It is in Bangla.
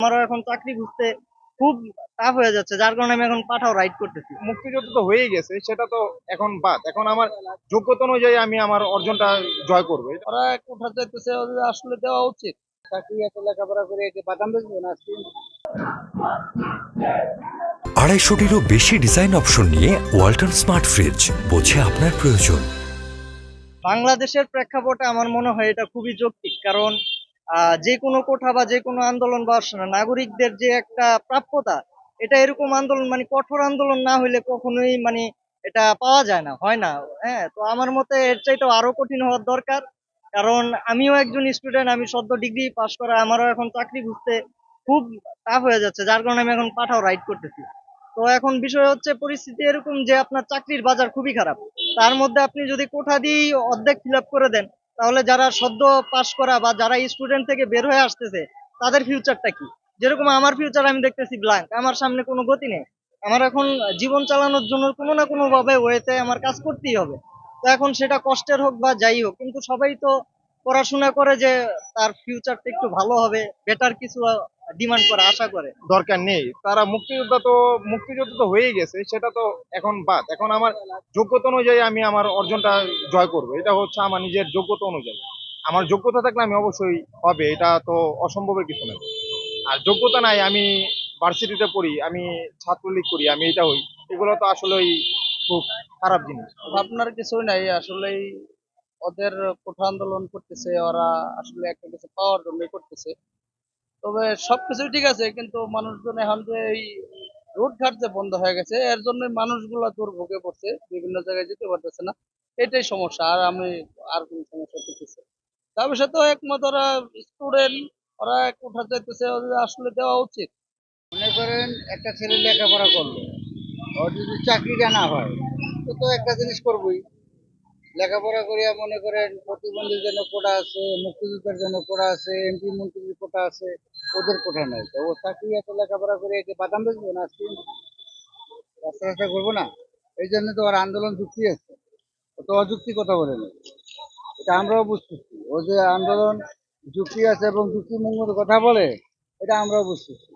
আমারও এখন চাকরি খুঁজতে খুব টাফ হয়ে যাচ্ছে, যার কারণে আমি এখন পাঠাও রাইড করতেছি। মুক্তিযুদ্ধ তো হয়েই গেছে, সেটা তো এখন বাদ। এখন আমার যোগ্যতা অনুযায়ী আমি আমার অর্জনটা জয় করবো। ওরা কোঠা চাইতেছে, ওদের আসলে দেওয়া উচিত। চাকরি এত লেখাপড়া করে একে বাদাম বেচবো না আজকে? 250-টিরও বেশি ডিজাইন অপশন নিয়ে ওয়ালটন স্মার্ট ফ্রিজ, বোঝে আপনার প্রয়োজন। বাংলাদেশের প্রেক্ষাপটে আমার মনে হয় এটা খুবই যৌক্তিক, কারণ যে কোনো কোঠা বা যে কোনো আন্দোলন বা নাগরিকদের যে একটা প্রাপ্যতা, এটা এরকম আন্দোলন মানে কঠোর আন্দোলন না হইলে কখনোই মানে এটা পাওয়া যায় না, হয় না। হ্যাঁ, তো আমার মতে এর চাইতেও আরো কঠিন হওয়ার দরকার। কারণ আমিও একজন স্টুডেন্ট, আমি সদ্য ডিগ্রি পাশ করা, আমারও এখন চাকরি খুঁজতে খুব টাফ হয়ে যাচ্ছে, যার কারণে আমি এখন পাঠাও রাইড করতেছি। তো এখন বিষয় হচ্ছে পরিস্থিতি এরকম যে আপনার চাকরির বাজার খুবই খারাপ। তার মধ্যে আপনি যদি কোঠা দিয়েই অর্ধেক ফিল আপ করে দেন, তাহলে যারা সদ্য পাশ করা বা যারা স্টুডেন্ট থেকে বের হয়ে আসতেছে, তাদের ফিউচারটা কি? যেরকম আমার ফিউচার আমি দেখতেছি ব্ল্যাঙ্ক, আমার সামনে কোনো গতি নেই। আমার এখন জীবন চালানোর জন্য কোনো না কোনো ভাবে ওয়েতে আমার কাজ করতেই হবে। তো এখন সেটা কষ্টের হোক বা যাই হোক, কিন্তু সবাই তো পড়াশোনা করে যে তার ফিউচারটা একটু ভালো হবে, বেটার কিছু ডিমান্ড করে, আশা করে। দরকার নেই। তারা মুক্তিযুদ্ধ তো হয়েই গেছে, সেটা তো এখন বাদ। এখন আমার যোগ্যতা অনুযায়ী আমি আমার অর্জনটা জয় করবো। এটা হচ্ছে আমার নিজের যোগ্যতা অনুযায়ী। আমার যোগ্যতা থাকলে আমি অবশ্যই হবে, এটা তো অসম্ভবের কিছু নয়। আর যোগ্যতা নাই, আমি ভার্সিটিতে পড়ি, আমি ছাত্রলীগ করি, আমি এটা হই, এগুলো তো আসলেই খুব খারাপ জিনিস। ভাবনার কিছুই নাই আসলেই। ওদের কোঠা আন্দোলন করতেছে, ওরা আসলে একটা কিছু পাওয়ার জন্যই করতেছে। তবে সবকিছুই ঠিক আছে, কিন্তু মানুষজন এখন যে এই রোড ঘাট যে বন্ধ হয়ে গেছে, এর জন্য মানুষগুলা দুর্ভোগে পড়ছে, বিভিন্ন জায়গায় যেতে পারতেছে না। এটাই সমস্যা, আর আমি আর কোন সমস্যা দেখতেছি? তার সাথে একমত, ওরা স্টুডেন্ট, ওরা কোঠা চাইতেছে, ওদের আসলে দেওয়া উচিত। মনে করেন একটা ছেলে লেখাপড়া করলো, ওর যদি চাকরিটা না হয়, তো তো একটা জিনিস করবোই। লেখাপড়া করিয়া মনে করেন প্রতিবন্ধীর জন্য কোটা আছে, মুক্তিযুদ্ধের জন্য কোটা আছে, এমপি মন্ত্রীর কোটা আছে, ওদের কোটা নাই। তো ও চাকরি এত লেখাপড়া করে একে বাদাম বেচবো না আজকে? রাস্তা রাস্তা করবো না? এই জন্য তো ওর আন্দোলন যুক্তি আছে, ও তো অযুক্তি কথা বলে না। এটা আমরাও বুঝতেছি, ও যে আন্দোলন যুক্তি আছে এবং যুক্তিমঙ্গল কথা বলে, এটা আমরাও বুঝতেছি।